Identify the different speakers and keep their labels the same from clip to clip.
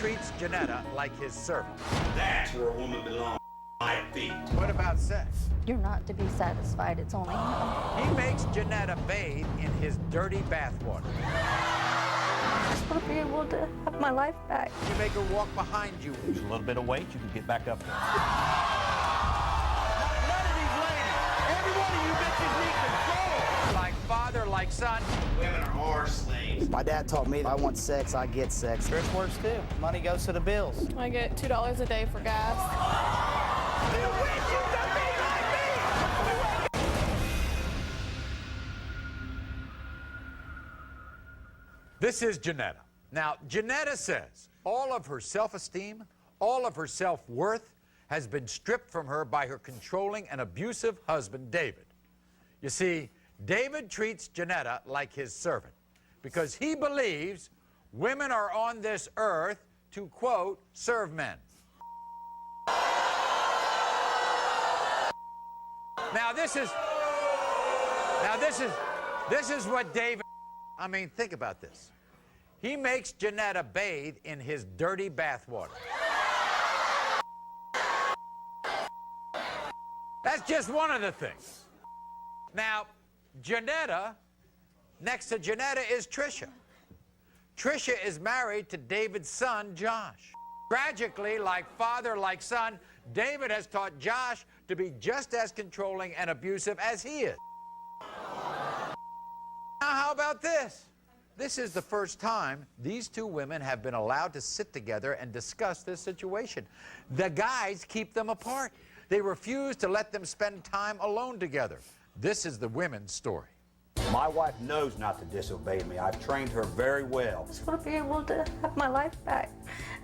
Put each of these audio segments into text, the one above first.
Speaker 1: treats Janetta like his servant.
Speaker 2: That's where a woman belongs, my feet.
Speaker 1: What about sex?
Speaker 3: You're not to be satisfied, it's only him.
Speaker 1: He makes Janetta bathe in his dirty bathwater.
Speaker 3: I just want to be able to have my life back.
Speaker 1: You make her walk behind you.
Speaker 4: Lose a little bit of weight, you can get back up there.
Speaker 1: None of these ladies, every one of you bitches need control. Like father, like son.
Speaker 2: Women are our slaves.
Speaker 5: My dad taught me I want sex, I get sex.
Speaker 6: Trish works too. Money goes to the bills.
Speaker 7: I get $2 a day for gas.
Speaker 1: This is Janetta. Now, Janetta says all of her self-esteem, all of her self-worth has been stripped from her by her controlling and abusive husband, David. You see, David treats Janetta like his servant because he believes women are on this earth to, quote, serve men. Now, this is what David, I mean, think about this. He makes Janetta bathe in his dirty bathwater. That's just one of the things. Now, Janetta, next to Janetta is Trisha. Trisha is married to David's son, Josh. Tragically, like father, like son, David has taught Josh to be just as controlling and abusive as he is. Now, how about this? This is the first time these two women have been allowed to sit together and discuss this situation. The guys keep them apart. They refuse to let them spend time alone together. This is the women's story.
Speaker 4: My wife knows not to disobey me. I've trained her very well.
Speaker 3: I just want to be able to have my life back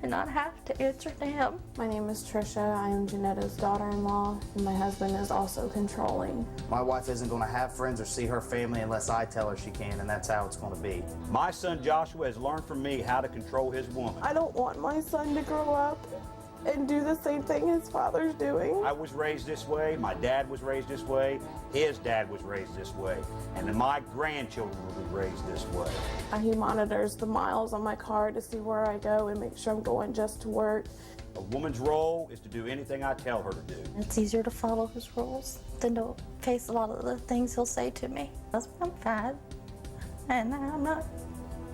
Speaker 3: and not have to answer to him.
Speaker 7: My name is Trisha. I am Janetta's daughter-in-law, and my husband is also controlling.
Speaker 5: My wife isn't going to have friends or see her family unless I tell her she can, and that's how it's going to be.
Speaker 4: My son Joshua has learned from me how to control his woman.
Speaker 7: I don't want my son to grow up and do the same thing his father's doing.
Speaker 4: I was raised this way, my dad was raised this way, his dad was raised this way, and then my grandchildren will be raised this way.
Speaker 7: He monitors the miles on my car to see where I go and make sure I'm going just to work.
Speaker 4: A woman's role is to do anything I tell her to do.
Speaker 3: It's easier to follow his rules than to face a lot of the things he'll say to me. I'm fat, and I'm not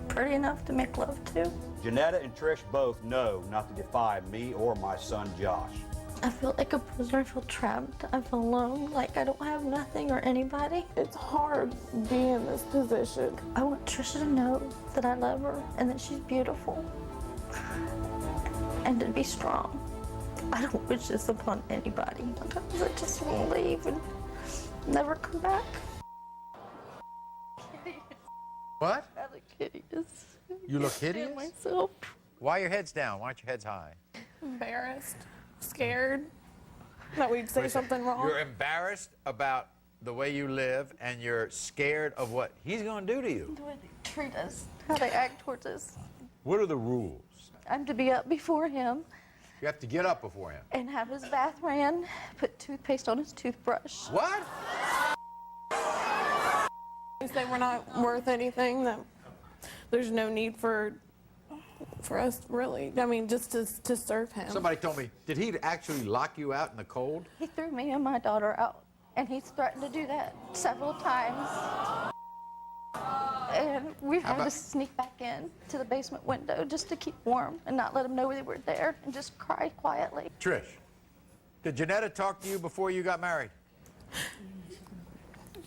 Speaker 3: pretty enough to make love to.
Speaker 4: Janetta and Trish both know not to defy me or my son Josh.
Speaker 3: I feel like a prisoner. I feel trapped. I feel alone, like I don't have nothing or anybody.
Speaker 7: It's hard being in this position.
Speaker 3: I want Trisha to know that I love her and that she's beautiful and to be strong. I don't wish this upon anybody. Sometimes I just want to leave and never come back.
Speaker 1: What?
Speaker 3: I look hideous.
Speaker 1: You look hideous?
Speaker 3: Myself.
Speaker 1: Why are your heads down? Why aren't your heads high?
Speaker 7: Embarrassed, scared that we'd say something wrong.
Speaker 1: You're embarrassed about the way you live, and you're scared of what he's going to do to you.
Speaker 3: The way they treat us, how they act towards us.
Speaker 1: What are the rules?
Speaker 3: I'm to be up before him
Speaker 1: You have to get up before him.
Speaker 3: and have his bath ran, put toothpaste on his toothbrush.
Speaker 1: What?
Speaker 7: They say we're not worth anything, that there's no need for us, really. I mean, just to serve him.
Speaker 1: Somebody told me, did he actually lock you out in the cold?
Speaker 3: He threw me and my daughter out, and he's threatened to do that several times. And we've had to sneak back in to the basement window just to keep warm and not let him know we were there and just cry quietly.
Speaker 1: Trish, did Janetta talk to you before you got married?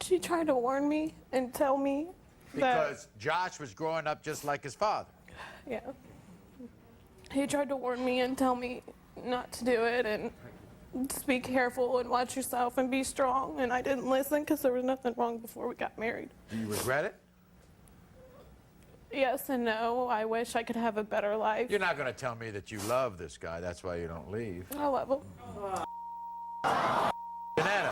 Speaker 7: She tried to warn me and tell me
Speaker 1: Because Josh was growing up just like his father.
Speaker 7: yeah. He tried to warn me and tell me not to do it and just be careful and watch yourself and be strong. And I didn't listen because there was nothing wrong before we got married.
Speaker 1: Do you regret it?
Speaker 7: Yes and no. I wish I could have a better life.
Speaker 1: You're not going to tell me that you love this guy. That's why you don't leave.
Speaker 7: I love him.
Speaker 1: Janetta,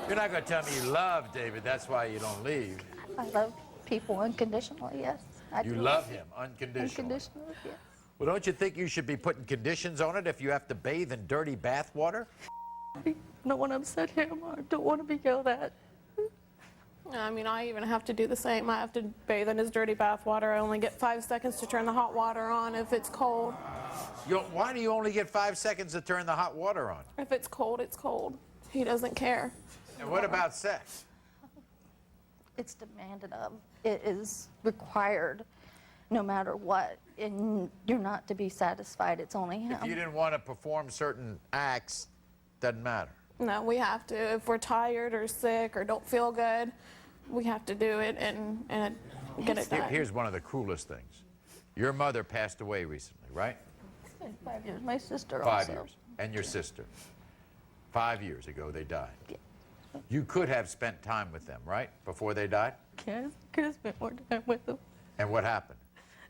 Speaker 1: you're not going to tell me you love David. That's why you don't leave.
Speaker 3: I love people unconditionally, yes. I
Speaker 1: You
Speaker 3: do.
Speaker 1: love him unconditionally.
Speaker 3: Unconditionally, yes.
Speaker 1: Well, don't you think you should be putting conditions on it if you have to bathe in dirty bath water?
Speaker 3: I don't want to upset him. I don't want to be yelled at.
Speaker 7: I mean, I even have to do the same. I have to bathe in his dirty bath water. I only get 5 seconds to turn the hot water on if it's cold.
Speaker 1: Why do you only get 5 seconds to turn the hot water on?
Speaker 7: If it's cold, it's cold. He doesn't care.
Speaker 1: And what about sex?
Speaker 3: It's demanded of. It is required no matter what. And you're not to be satisfied. It's only him.
Speaker 1: If you didn't want to perform certain acts, doesn't matter.
Speaker 7: No, we have to. If we're tired or sick or don't feel good, we have to do it and get it done.
Speaker 1: Here's one of the coolest things. Your mother passed away recently, right?
Speaker 3: It's been 5 years. My sister
Speaker 1: 5
Speaker 3: also.
Speaker 1: years. And your sister. 5 years ago, they died.
Speaker 3: Yeah.
Speaker 1: You could have spent time with them, right? Before they died?
Speaker 3: Yes, could have spent more time with him.
Speaker 1: And what happened?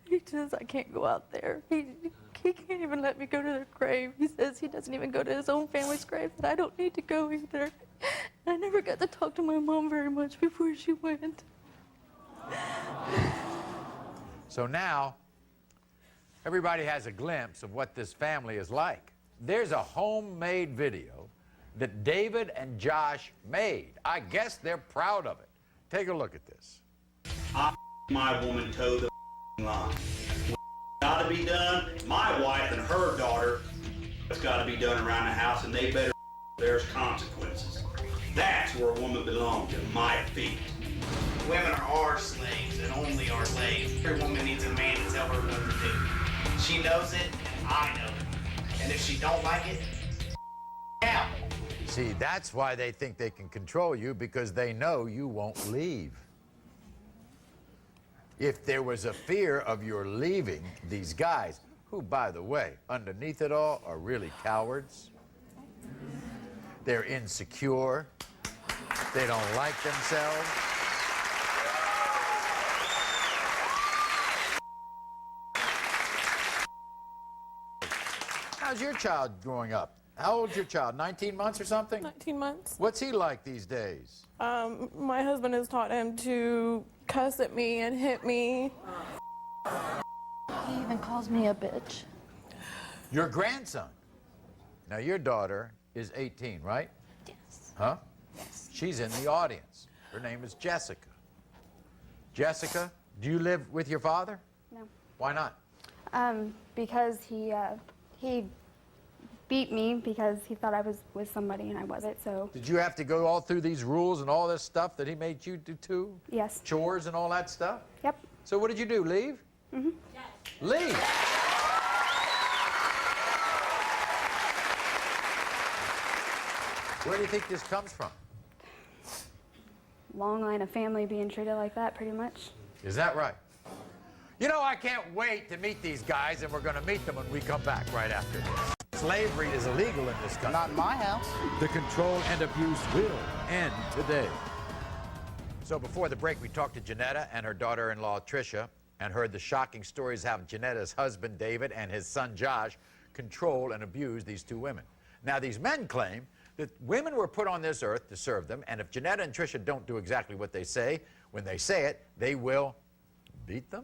Speaker 3: He says I can't go out there. He can't even let me go to their grave. He says he doesn't even go to his own family's grave, but I don't need to go either. I never got to talk to my mom very much before she went.
Speaker 1: So now, everybody has a glimpse of what this family is like. There's a homemade video that David and Josh made. I guess they're proud of it. Take a look at this.
Speaker 2: My woman toe the line. What's got to be done, my wife and her daughter, it's got to be done around the house, and they better. There's consequences. That's where a woman belongs, at my feet.
Speaker 6: Women are our slaves and only our slaves. Every woman needs a man to tell her what to do. She knows it, and I know it. And if she don't like it, out.
Speaker 1: See, that's why they think they can control you, because they know you won't leave. If there was a fear of your leaving these guys, who, by the way, underneath it all, are really cowards. They're insecure. They don't like themselves. How's your child growing up? How old's your child? 19 months or something?
Speaker 7: 19 months.
Speaker 1: What's he like these days?
Speaker 7: My husband has taught him to cuss at me and hit me.
Speaker 3: He even calls me a bitch.
Speaker 1: Your grandson. Now, your daughter is 18, right?
Speaker 3: Yes.
Speaker 1: Huh? Yes. She's in the audience. Her name is Jessica. Jessica, do you live with your father?
Speaker 8: No.
Speaker 1: Why not?
Speaker 8: Because he beat me because he thought I was with somebody and I wasn't, so.
Speaker 1: Did you have to go all through these rules and all this stuff that he made you do too?
Speaker 8: Yes.
Speaker 1: Chores and all that stuff?
Speaker 8: Yep.
Speaker 1: So what did you do, leave? Mm-hmm. Yes. Leave! Where do you think this comes from?
Speaker 8: Long line of family being treated like that, pretty much.
Speaker 1: Is that right? You know, I can't wait to meet these guys, and we're going to meet them when we come back right after this. Slavery is illegal in this country.
Speaker 6: Not in my house.
Speaker 1: The control and abuse will end today. So before the break, we talked to Janetta and her daughter-in-law, Tricia, and heard the shocking stories how Janetta's husband, David, and his son, Josh, control and abuse these two women. Now, these men claim that women were put on this earth to serve them, and if Janetta and Tricia don't do exactly what they say, when they say it, they will beat them?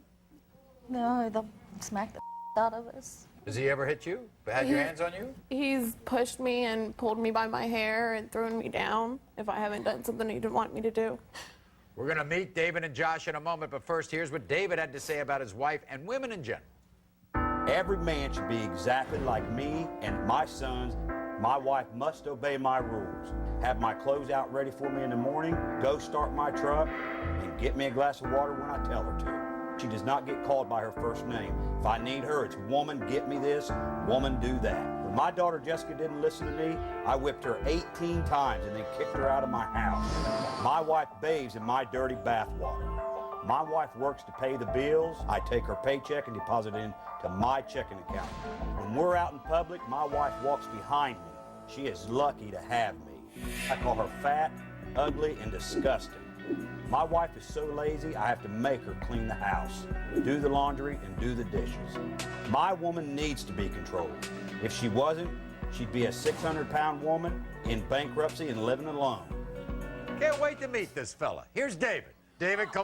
Speaker 3: No, they'll smack the out of us.
Speaker 1: Does he ever hit you? Had your hands on you?
Speaker 7: He's pushed me and pulled me by my hair and thrown me down if I haven't done something he didn't want me to do.
Speaker 1: We're going to meet David and Josh in a moment, but first, here's what David had to say about his wife and women in general.
Speaker 4: Every man should be exactly like me and my sons. My wife must obey my rules. Have my clothes out ready for me in the morning, go start my truck, and get me a glass of water when I tell her to. She does not get called by her first name. If I need her, it's woman, get me this, woman, do that. When my daughter Jessica didn't listen to me, I whipped her 18 times and then kicked her out of my house. My wife bathes in my dirty bath water. My wife works to pay the bills. I take her paycheck and deposit it into my checking account. When we're out in public, my wife walks behind me. She is lucky to have me. I call her fat, ugly, and disgusting. My wife is so lazy, I have to make her clean the house, do the laundry, and do the dishes. My woman needs to be controlled. If she wasn't, she'd be a 600-pound woman in bankruptcy and living alone.
Speaker 1: Can't wait to meet this fella. Here's David. David, come.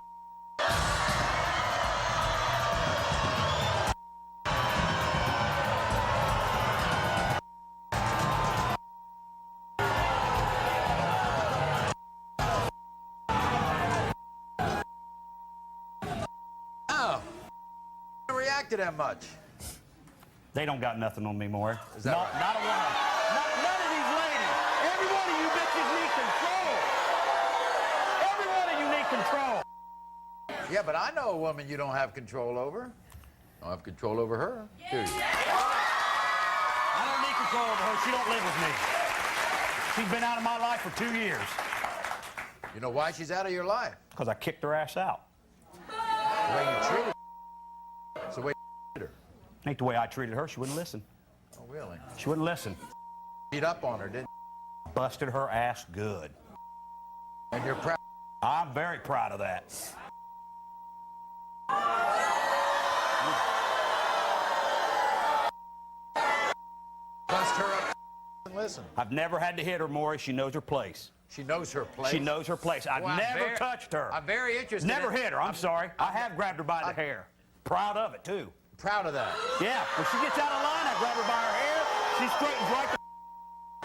Speaker 1: react to them much.
Speaker 4: They don't got nothing on me, Maury.
Speaker 1: Is that right?
Speaker 4: Not a one. None of these ladies. Every one of you bitches need control. Every one of you need control.
Speaker 1: Yeah, but I know a woman you don't have control over. You don't have control over her, do you?
Speaker 4: I don't need control over her. She don't live with me. She's been out of my life for 2 years.
Speaker 1: You know why she's out of your life?
Speaker 4: Because I kicked her ass out.
Speaker 1: The way you treated her. It's the way you treated her.
Speaker 4: Ain't the way I treated her. She wouldn't listen.
Speaker 1: Oh, really?
Speaker 4: She wouldn't listen.
Speaker 1: Beat up on her, didn't
Speaker 4: Busted her ass good.
Speaker 1: you? And you're proud.
Speaker 4: I'm very proud of that.
Speaker 1: Bust her up and listen.
Speaker 4: I've never had to hit her, Maury. She knows her place.
Speaker 1: She knows her place.
Speaker 4: She knows her place. I've
Speaker 1: Well, I'm
Speaker 4: never
Speaker 1: very-
Speaker 4: touched her.
Speaker 1: I'm very interested.
Speaker 4: Never
Speaker 1: in,
Speaker 4: hit her. I'm sorry. I have grabbed her by the hair. Proud of it, too.
Speaker 1: Proud of that.
Speaker 4: Yeah. When she gets out of line, I grab her by her hair. She straightens right the...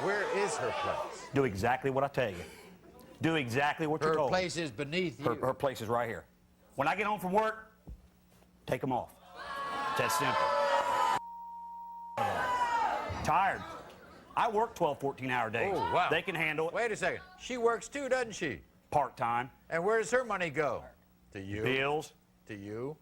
Speaker 1: Where is her place?
Speaker 4: Do exactly what I tell you. Do exactly what you're
Speaker 1: Her
Speaker 4: told.
Speaker 1: place is beneath you.
Speaker 4: Her place is right here. When I get home from work, take them off. It's that simple. Tired. I work 12, 14-hour days.
Speaker 1: Oh, wow.
Speaker 4: They can handle it.
Speaker 1: Wait a second. She works too, doesn't she?
Speaker 4: Part-time.
Speaker 1: And where does her money go? To you.
Speaker 4: Bills.
Speaker 1: To you.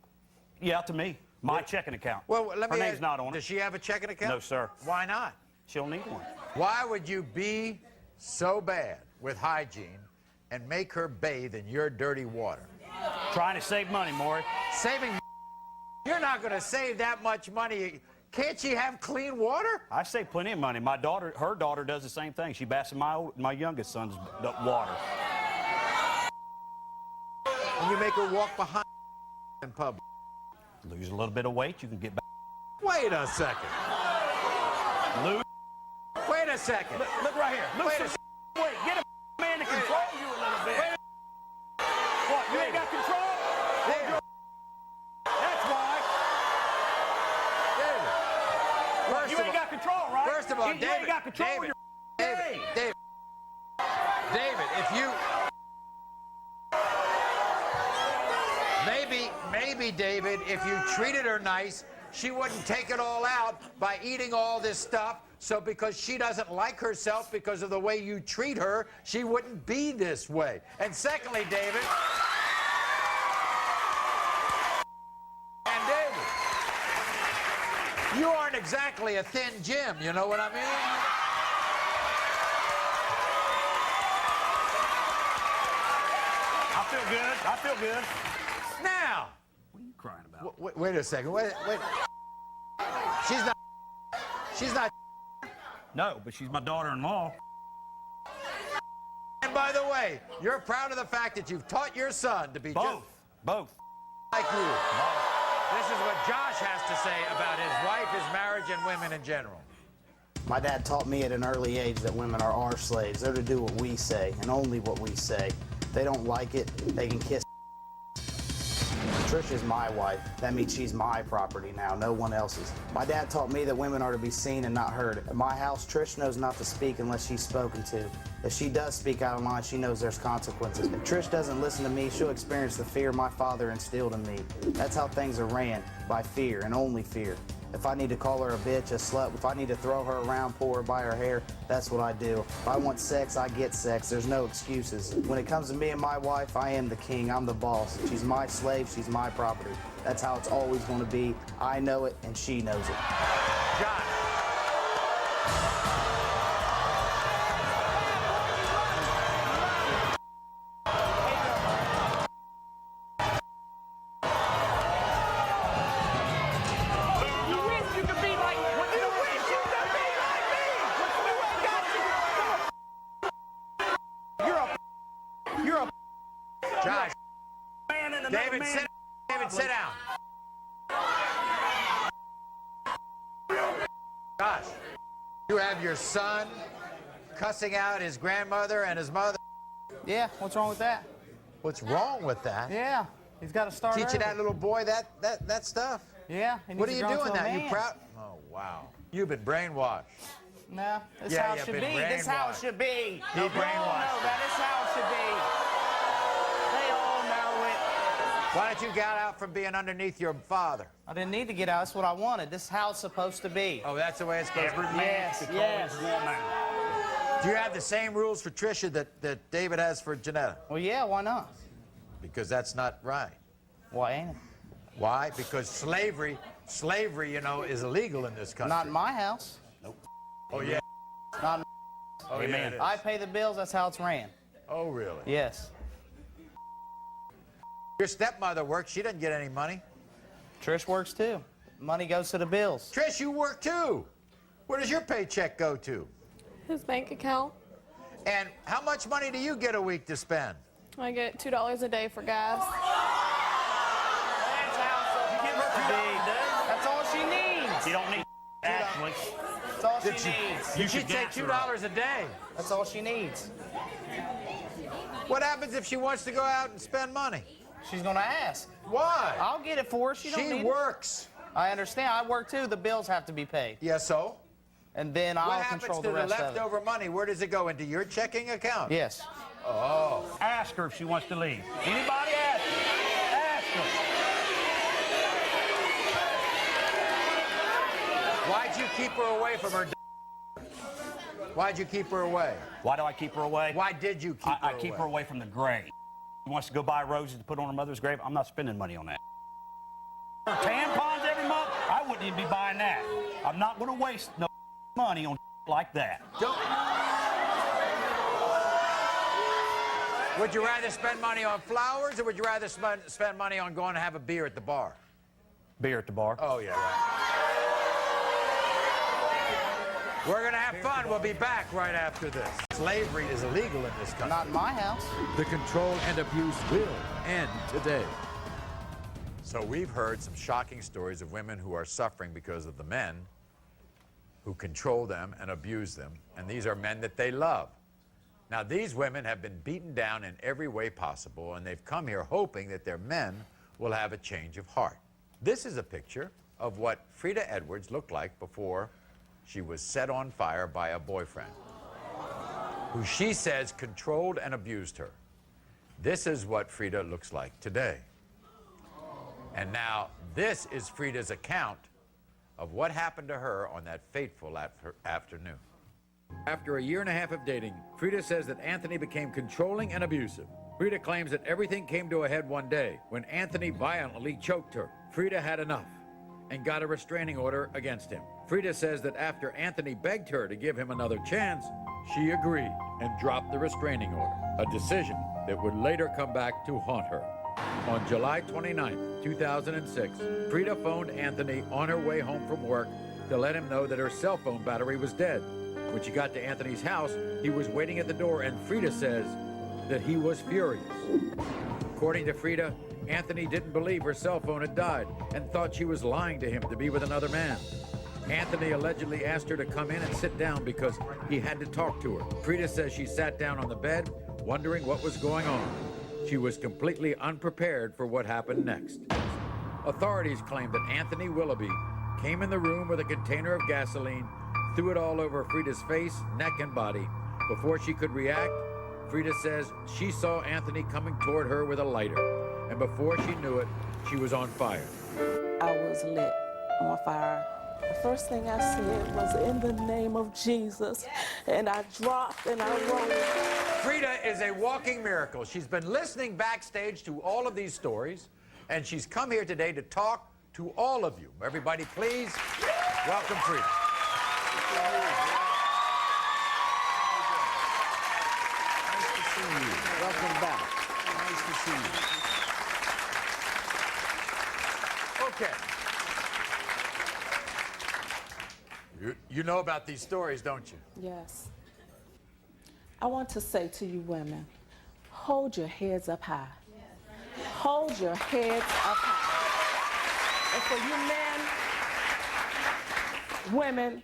Speaker 4: Yeah, to me. My checking account.
Speaker 1: Well, let
Speaker 4: her
Speaker 1: me
Speaker 4: name's
Speaker 1: ask,
Speaker 4: not on
Speaker 1: does
Speaker 4: it.
Speaker 1: she have a checking account?
Speaker 4: No, sir.
Speaker 1: Why not?
Speaker 4: She'll need one.
Speaker 1: Why would you be so bad with hygiene and make her bathe in your dirty water?
Speaker 4: Trying to save money, Maury.
Speaker 1: Saving. You're not going to save that much money. Can't she have clean water?
Speaker 4: I save plenty of money. My daughter, her daughter does the same thing. She basses my youngest son's water.
Speaker 1: And you make her walk behind in public.
Speaker 4: Lose a little bit of weight, you can get back.
Speaker 1: Wait a second.
Speaker 4: Lose.
Speaker 1: Wait a second.
Speaker 4: Look right here. Lose
Speaker 1: Wait
Speaker 4: some
Speaker 1: a
Speaker 4: weight. Get a man to control you a little bit. What? You ain't got control?
Speaker 1: David.
Speaker 4: That's why.
Speaker 1: David. First
Speaker 4: You
Speaker 1: of
Speaker 4: ain't
Speaker 1: all-
Speaker 4: got control, right?
Speaker 1: First of all,
Speaker 4: you
Speaker 1: David.
Speaker 4: ain't got control.
Speaker 1: David.
Speaker 4: You're
Speaker 1: David. David, if you... Maybe, David, if you treated her nice, she wouldn't take it all out by eating all this stuff. So because she doesn't like herself because of the way you treat her, she wouldn't be this way. And secondly, David... And David, you aren't exactly a thin Jim, you know what I mean?
Speaker 4: I feel good. I feel good.
Speaker 1: Now,
Speaker 4: What are you crying about?
Speaker 1: wait a second. Wait. She's not.
Speaker 4: No, but she's my daughter-in-law.
Speaker 1: And by the way, you're proud of the fact that you've taught your son to be just
Speaker 4: Both.
Speaker 1: like you. This is what Josh has to say about his wife, his marriage, and women in general.
Speaker 5: My dad taught me at an early age that women are our slaves. They're to do what we say and only what we say. If they don't like it, they can kiss. Trish is my wife. That means she's my property now, no one else's. My dad taught me that women are to be seen and not heard. At my house, Trish knows not to speak unless she's spoken to. If she does speak out of line, she knows there's consequences. If Trish doesn't listen to me, she'll experience the fear my father instilled in me. That's how things are ran, by fear and only fear. If I need to call her a bitch, a slut, if I need to throw her around, pull her by her hair, that's what I do. If I want sex, I get sex. There's no excuses. When it comes to me and my wife, I am the king. I'm the boss. She's my slave. She's my property. That's how it's always going to be. I know it, and she knows it.
Speaker 1: Josh.
Speaker 4: You wish you could be like me. You wish you could be like me. You ain't got to. You're a
Speaker 1: Josh.
Speaker 4: man and another
Speaker 1: David,
Speaker 4: man.
Speaker 1: sit down. Josh, you have your son cussing out his grandmother and his mother.
Speaker 5: Yeah, what's wrong with that?
Speaker 1: What's wrong with that?
Speaker 5: Yeah, he's got to start
Speaker 1: Teaching
Speaker 5: early.
Speaker 1: that little boy that stuff.
Speaker 5: Yeah, he
Speaker 1: What are
Speaker 5: needs
Speaker 1: you
Speaker 5: to grow
Speaker 1: doing
Speaker 5: into a
Speaker 1: now? You
Speaker 5: man.
Speaker 1: proud? Oh, wow. You've been brainwashed.
Speaker 5: No, that's
Speaker 1: Yeah,
Speaker 5: how it
Speaker 1: you've
Speaker 5: should
Speaker 1: been
Speaker 5: be. This is how it
Speaker 1: brainwashed.
Speaker 5: should be.
Speaker 1: He brainwashed
Speaker 5: No, that is how it should be. They all know it.
Speaker 1: Why don't you get out from being underneath your father?
Speaker 5: I didn't need to get out. That's what I wanted. This is how it's supposed to be.
Speaker 1: Oh, that's the way it's supposed to be?
Speaker 5: Yes, yes.
Speaker 1: Do you have the same rules for Tricia that David has for Janetta?
Speaker 5: Well, yeah, why not?
Speaker 1: Because that's not right.
Speaker 5: Why ain't it?
Speaker 1: Why? Because slavery, you know, is illegal in this country.
Speaker 5: Not in my house.
Speaker 1: Oh, yeah.
Speaker 5: Not in
Speaker 1: Oh, yeah, it is.
Speaker 5: I pay the bills. That's how it's ran.
Speaker 1: Oh, really?
Speaker 5: Yes.
Speaker 1: Your stepmother works. She doesn't get any money.
Speaker 5: Trish works too. Money goes to the bills.
Speaker 1: Trish, you work too. Where does your paycheck go to?
Speaker 7: His bank account.
Speaker 1: And how much money do you get a week to spend?
Speaker 7: I get $2 a day for gas.
Speaker 5: That's all she needs.
Speaker 9: You don't need actually.
Speaker 5: That's all she needs.
Speaker 1: You should take $2 a day.
Speaker 5: That's all she needs.
Speaker 1: What happens if she wants to go out and spend money?
Speaker 5: She's gonna ask.
Speaker 1: Why?
Speaker 5: I'll get it for her. She don't need
Speaker 1: She
Speaker 5: it.
Speaker 1: works.
Speaker 5: I understand. I work too. The bills have to be paid.
Speaker 1: Yeah, so?
Speaker 5: And then
Speaker 1: What
Speaker 5: I'll
Speaker 1: happens
Speaker 5: control
Speaker 1: to
Speaker 5: the
Speaker 1: the
Speaker 5: rest of it.
Speaker 1: leftover money? Where does it go? Into your checking account?
Speaker 5: Yes.
Speaker 1: Oh.
Speaker 9: Ask her if she wants to leave. Anybody ask her? Ask her.
Speaker 1: Why'd you keep her away from her? Why'd you keep her away?
Speaker 9: Why do I keep her away?
Speaker 1: Why did you keep her
Speaker 9: I
Speaker 1: away?
Speaker 9: keep her away from the grave. She wants to go buy roses to put on her mother's grave. I'm not spending money on that. Tampons every month? I wouldn't even be buying that. I'm not going to waste no money on like that.
Speaker 1: Would you rather spend money on flowers, or would you rather spend money on going to have a beer at the bar?
Speaker 9: Beer at the bar.
Speaker 1: Oh, yeah, right. We're going to have fun. We'll be back right after this. Slavery is illegal in this country.
Speaker 5: Not in my house.
Speaker 1: The control and abuse will end today. So we've heard some shocking stories of women who are suffering because of the men who control them and abuse them. And these are men that they love. Now, these women have been beaten down in every way possible, and they've come here hoping that their men will have a change of heart. This is a picture of what Frida Edwards looked like before she was set on fire by a boyfriend who she says controlled and abused her. This is what Frida looks like today. And now, this is Frida's account of what happened to her on that fateful afternoon. After a year and a half of dating, Frida says that Anthony became controlling and abusive. Frida claims that everything came to a head one day when Anthony violently choked her. Frida had enough and got a restraining order against him. Frida says that after Anthony begged her to give him another chance, she agreed and dropped the restraining order, a decision that would later come back to haunt her. On July 29, 2006, Frida phoned Anthony on her way home from work to let him know that her cell phone battery was dead. When she got to Anthony's house, he was waiting at the door, and Frida says that he was furious. According to Frida, Anthony didn't believe her cell phone had died and thought she was lying to him to be with another man. Anthony allegedly asked her to come in and sit down because he had to talk to her. Frida says she sat down on the bed, wondering what was going on. She was completely unprepared for what happened next. Authorities claim that Anthony Willoughby came in the room with a container of gasoline, threw it all over Frida's face, neck, and body. Before she could react, Frida says she saw Anthony coming toward her with a lighter, and before she knew it, she was on fire.
Speaker 10: I was lit on fire. The first thing I said was, in the name of Jesus, and I dropped and I rolled.
Speaker 1: Frida is a walking miracle. She's been listening backstage to all of these stories, and she's come here today to talk to all of you. Everybody, please welcome Frida. Nice to see you. Welcome back. Nice to see you. Okay. You know about these stories, don't you?
Speaker 10: Yes. I want to say to you women, hold your heads up high. Hold your heads up high. And for you men, women,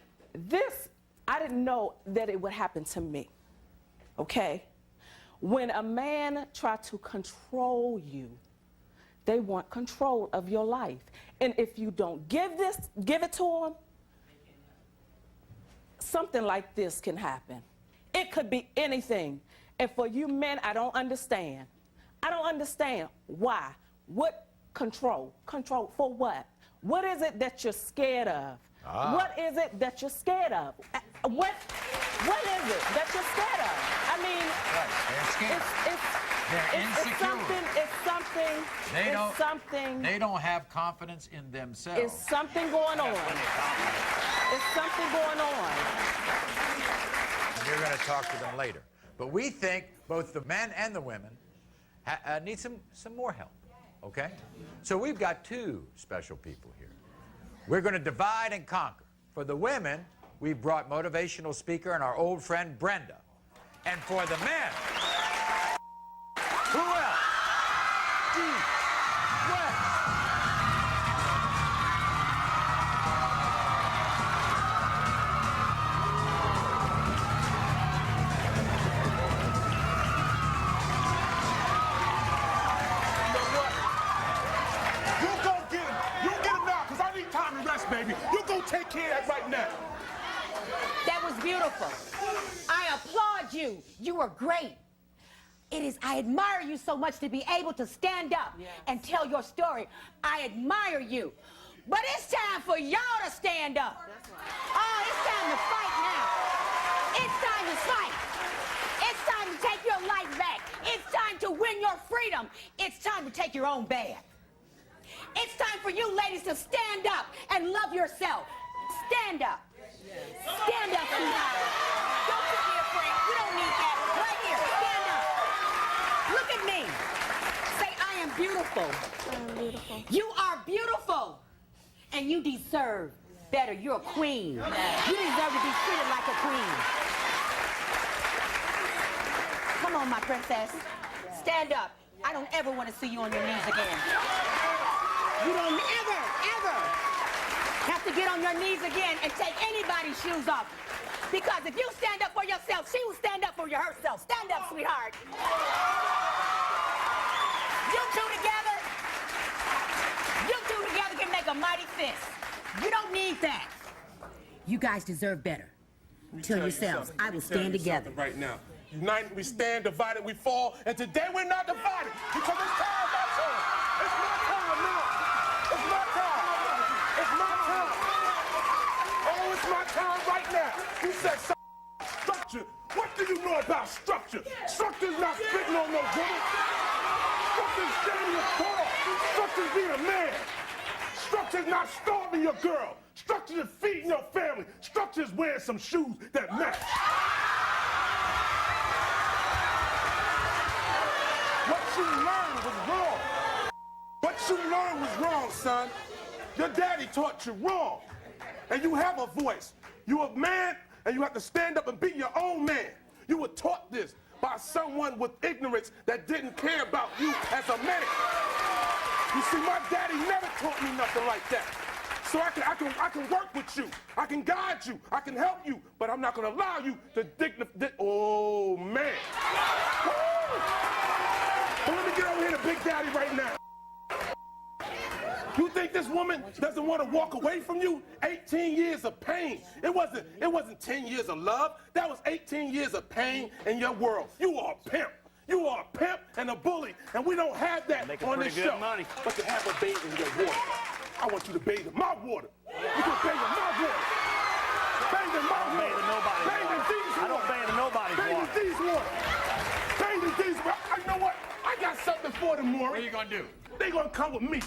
Speaker 10: this, I didn't know that it would happen to me, okay? When a man tries to control you, they want control of your life. And if you don't give it to them, something like this can happen. It could be anything. And for you men, I don't understand. I don't understand why. What control? Control for what? What is it that you're scared of? What is it that you're scared of? What is it that you're scared of? I mean,
Speaker 1: They're scared. They're insecure.
Speaker 10: It's something.
Speaker 1: They don't have confidence in themselves.
Speaker 10: It's something going on. It's something going on.
Speaker 1: You're going to talk to them later. But we think both the men and the women need some more help, okay? So we've got two special people here. We're going to divide and conquer. For the women, we've brought motivational speaker and our old friend Brenda. And for the men, who else? West.
Speaker 11: Baby, you go take care of that right now.
Speaker 12: That was beautiful. I applaud you. You were great. I admire you so much to be able to stand up and tell your story. I admire you. But it's time for y'all to stand up. Oh, it's time to fight now. It's time to fight. It's time to take your life back. It's time to win your freedom. It's time to take your own bath. It's time for you ladies to stand up and love yourself. Stand up. Stand up, sweetheart. Don't you be afraid. You don't need that. Right here. Stand up. Look at me. Say, I am beautiful.
Speaker 3: I am beautiful.
Speaker 12: You are beautiful. And you deserve better. You're a queen. You deserve to be treated like a queen. Come on, my princess. Stand up. I don't ever want to see you on your knees again. You don't ever have to get on your knees again and take anybody's shoes off. Because if you stand up for yourself, she will stand up for herself. Stand up, sweetheart. You two together can make a mighty fist. You don't need that. You guys deserve better. Tell yourselves, I will stand together.
Speaker 11: Right now. United we stand, divided we fall, and today we're not divided because it's time, my turn. It's my time now. It's my time. It's my time. Oh, it's my time right now. You said structure. What do you know about structure? Structure's not spitting on no woman. Structure's standing tall. Structure's being a man. Structure's not starving your girl. Structure's feeding your family. Structure's wearing some shoes that match. What you learned was wrong. What you learned was wrong, son. Your daddy taught you wrong. And you have a voice. You're a man, and you have to stand up and be your own man. You were taught this by someone with ignorance that didn't care about you as a man. You see, my daddy never taught me nothing like that. So I can work with you. I can guide you. I can help you. But I'm not going to allow you to dignify. Oh, man. Woo! But let me get over here to Big Daddy right now. You think this woman doesn't want to walk away from you? 18 years of pain. It wasn't 10 years of love. That was 18 years of pain in your world. You are a pimp. You are a pimp and a bully, and we don't have that on this show.
Speaker 9: Money.
Speaker 11: But to have a bathe in your water. I want you to bathe in my water. You can bathe in my water. Bathe in my water. Bathe in these water.
Speaker 9: I don't bathe in nobody's water.
Speaker 11: Bathe in these water. Bathe in these water. You know what? I got something for them, Maury.
Speaker 1: What are you going to do?
Speaker 11: They're going to come with me.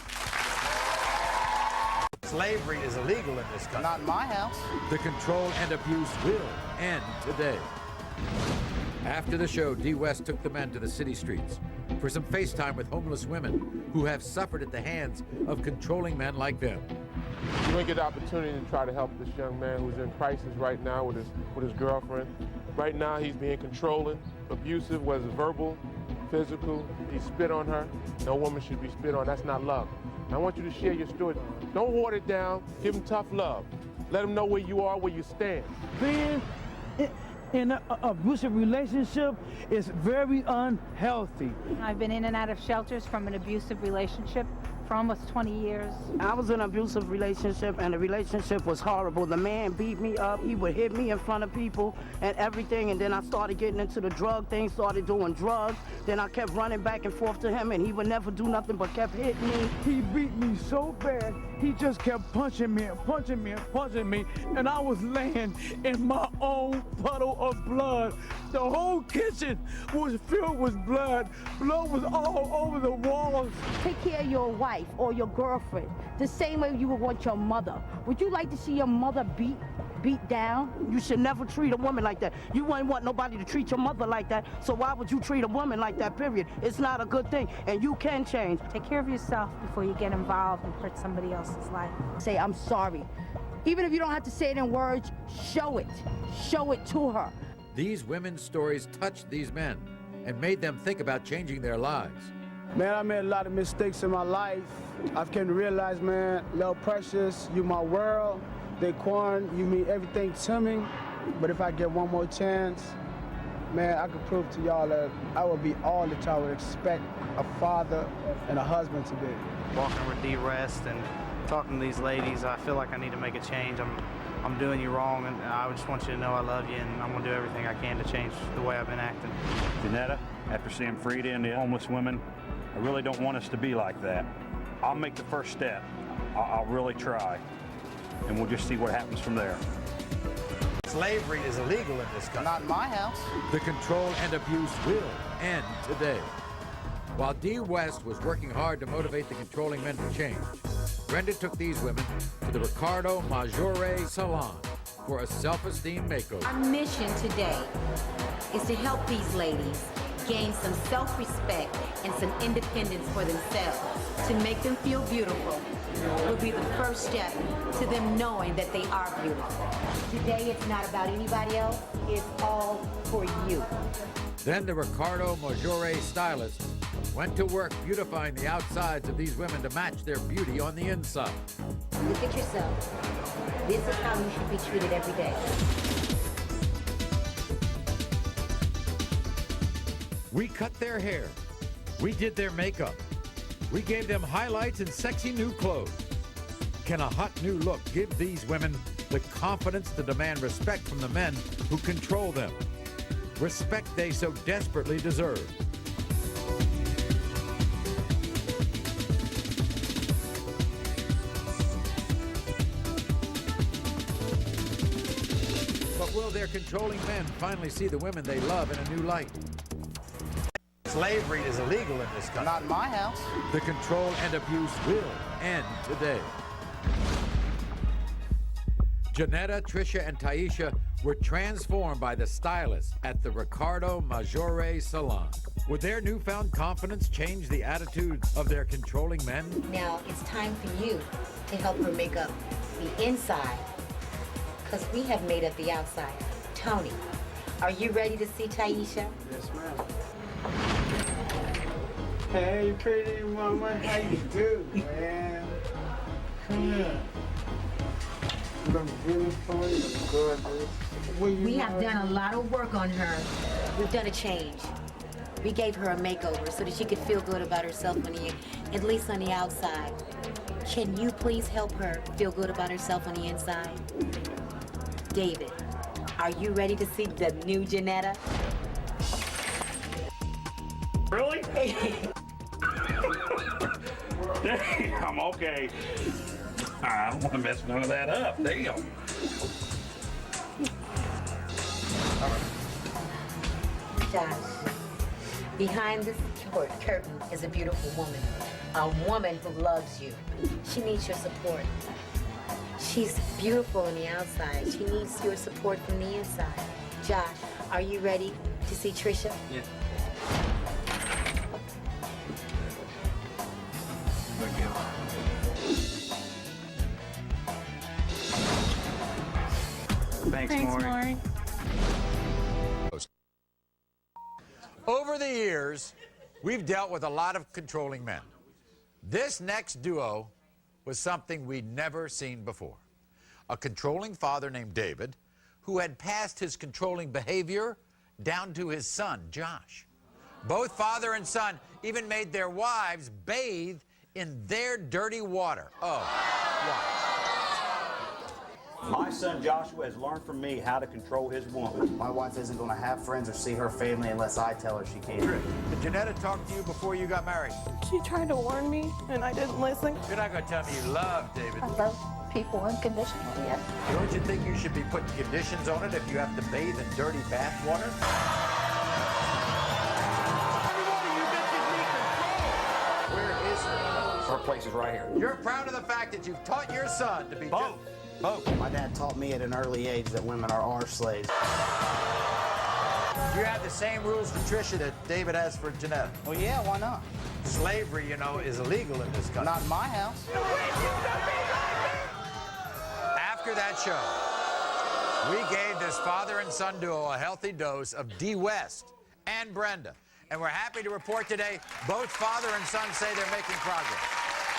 Speaker 1: Slavery is illegal in this country.
Speaker 5: Not in my house.
Speaker 1: The control and abuse will end today. After the show, D. West took the men to the city streets for some FaceTime with homeless women who have suffered at the hands of controlling men like them.
Speaker 13: We're going to get the opportunity to try to help this young man who's in crisis right now with his girlfriend. Right now, he's being controlling, abusive, whether it's verbal, physical. He spit on her. No woman should be spit on. That's not love. I want you to share your story. Don't water it down. Give him tough love. Let him know where you are, where you stand.
Speaker 14: Being in an abusive relationship is very unhealthy.
Speaker 15: I've been in and out of shelters from an abusive relationship for almost 20 years.
Speaker 5: I was in an abusive relationship, and the relationship was horrible. The man beat me up. He would hit me in front of people and everything, and then I started getting into the drug thing, started doing drugs. Then I kept running back and forth to him, and he would never do nothing but kept hitting me.
Speaker 14: He beat me so bad, he just kept punching me and punching me and punching me, and I was laying in my own puddle of blood. The whole kitchen was filled with blood. Blood was all over the walls.
Speaker 12: Take care of your wife or your girlfriend the same way you would want your mother. Would you like to see your mother beat down?
Speaker 5: You should never treat a woman like that. You wouldn't want nobody to treat your mother like that, so why would you treat a woman like that, period? It's not a good thing, and you can change.
Speaker 15: Take care of yourself before you get involved and hurt somebody else's life.
Speaker 12: Say, I'm sorry. Even if you don't have to say it in words, show it. Show it to her.
Speaker 1: These women's stories touched these men and made them think about changing their lives.
Speaker 16: Man, I made a lot of mistakes in my life. I've come to realize, man, Lil Precious, you my world. Daquan, you mean everything to me. But if I get one more chance, man, I can prove to y'all that I will be all that y'all would expect a father and a husband to be.
Speaker 6: Walking with D-Rest and talking to these ladies, I feel like I need to make a change. I'm doing you wrong, and I just want you to know I love you, and I'm going to do everything I can to change the way I've been acting.
Speaker 4: Janetta, after seeing Frida and the homeless women, I really don't want us to be like that. I'll make the first step. I'll really try, and we'll just see what happens from there.
Speaker 1: Slavery is illegal in this country.
Speaker 5: Not in my house.
Speaker 1: The control and abuse will end today. While D. West was working hard to motivate the controlling men to change, Brenda took these women to the Ricardo Maggiore Salon for a self-esteem makeover.
Speaker 12: Our mission today is to help these ladies gain some self-respect and some independence for themselves. To make them feel beautiful will be the first step to them knowing that they are beautiful. Today it's not about anybody else, it's all for you.
Speaker 1: Then the Ricardo Maggiore stylist went to work beautifying the outsides of these women to match their beauty on the inside.
Speaker 12: Look at yourself. This is how you should be treated every day.
Speaker 1: We cut their hair. We did their makeup. We gave them highlights and sexy new clothes. Can a hot new look give these women the confidence to demand respect from the men who control them? Respect they so desperately deserve. But will their controlling men finally see the women they love in a new light? Slavery is illegal in this country.
Speaker 5: Not in my house.
Speaker 1: The control and abuse will end today. Janetta, Tricia, and Taisha were transformed by the stylist at the Ricardo Maggiore Salon. Would their newfound confidence change the attitudes of their controlling men?
Speaker 12: Now it's time for you to help her make up the inside, because we have made up the outside. Tony, are you ready to see Taisha?
Speaker 16: Yes, ma'am. Hey, pretty mama, how you do, man? Come here. Look beautiful, you look gorgeous.
Speaker 12: We have done a lot of work on her. We've done a change. We gave her a makeover so that she could feel good about herself at least on the outside. Can you please help her feel good about herself on the inside? David, are you ready to see the new Janetta?
Speaker 9: Really? Damn, okay. I don't want to mess none of that up. Damn.
Speaker 12: Josh, behind this curtain is a beautiful woman. A woman who loves you. She needs your support. She's beautiful on the outside. She needs your support from the inside. Josh, are you ready to see Trisha?
Speaker 6: Yeah. Thanks, Maury.
Speaker 1: Over the years, we've dealt with a lot of controlling men. This next duo was something we'd never seen before. A controlling father named David, who had passed his controlling behavior down to his son, Josh. Both father and son even made their wives bathe in their dirty water. Oh, watch.
Speaker 4: My son Joshua has learned from me how to control his woman.
Speaker 5: My wife isn't going to have friends or see her family unless I tell her she can't.
Speaker 1: Did Janetta talk to you before you got married?
Speaker 7: She tried to warn me, and I didn't listen.
Speaker 1: You're not going to tell me you love David.
Speaker 3: I love people unconditionally, yes.
Speaker 1: Don't you think you should be putting conditions on it if you have to bathe in dirty bath water? Where is her?
Speaker 4: Her place is right here.
Speaker 1: You're proud of the fact that you've taught your son to be
Speaker 4: Both.
Speaker 5: My dad taught me at an early age that women are our slaves.
Speaker 1: You have the same rules for Tricia that David has for Janetta.
Speaker 5: Well, yeah, why not?
Speaker 1: Slavery, you know, is illegal in this country.
Speaker 5: Not in my house.
Speaker 1: After that show, we gave this father and son duo a healthy dose of D. West and Brenda. And we're happy to report today, both father and son say they're making progress.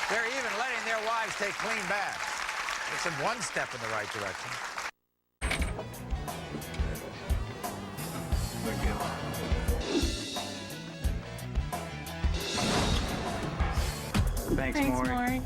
Speaker 1: They're even letting their wives take clean baths. It's one step in the right direction.
Speaker 6: Thanks, Maury.